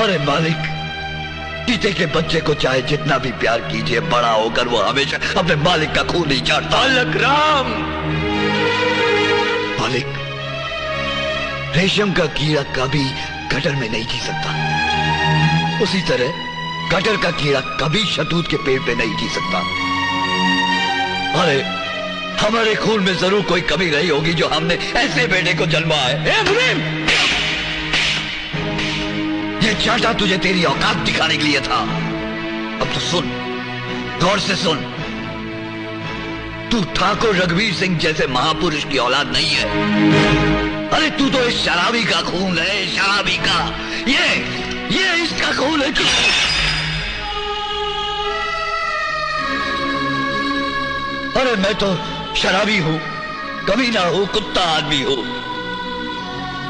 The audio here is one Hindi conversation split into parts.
अरे मालिक, चीते के बच्चे को चाहे जितना भी प्यार कीजिए, बड़ा होकर वो हमेशा अपने मालिक का खून नहीं चाटता। बालक राम। मालिक, रेशम का कीड़ा कभी गटर में नहीं जी सकता, उसी तरह गटर का कीड़ा कभी शहतूत के पेड़ पे नहीं जी सकता। अरे हमारे खून में जरूर कोई कमी रही होगी जो हमने ऐसे बेटे को जन्मा है। ये चाटा तुझे तेरी औकात दिखाने के लिए था। अब तो सुन, गौर से सुन, तू ठाकुर रघुवीर सिंह जैसे महापुरुष की औलाद नहीं है। अरे तू तो इस शराबी का खून है, शराबी का। ये इसका खून है। अरे मैं तो शराबी हूं, कमीना हूं, कुत्ता आदमी हूं,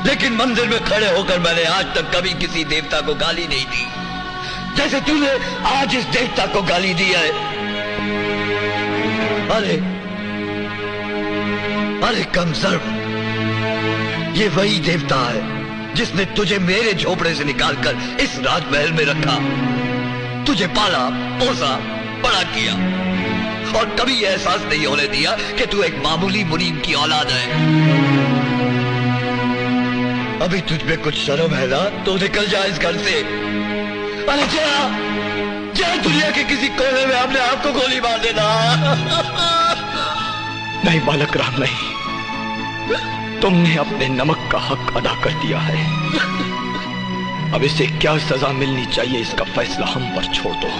लेकिन मंदिर में खड़े होकर मैंने आज तक कभी किसी देवता को गाली नहीं दी जैसे तूने आज इस देवता को गाली दी है। अरे कमजोर, ये वही देवता है जिसने तुझे मेरे झोपड़े से निकालकर इस राजमहल में रखा, तुझे पाला पोसा बड़ा किया और कभी यह एहसास नहीं होने दिया कि तू एक मामूली मुनीम की औलाद है। अभी तुझ में कुछ शर्म है ना तो निकल जा इस घर से। अरे जा दुनिया के किसी कोने में अपने आप को गोली मार देना। नहीं बालक राम, नहीं, तुमने अपने नमक का हक अदा कर दिया है। अब इसे क्या सजा मिलनी चाहिए इसका फैसला हम पर छोड़ दो।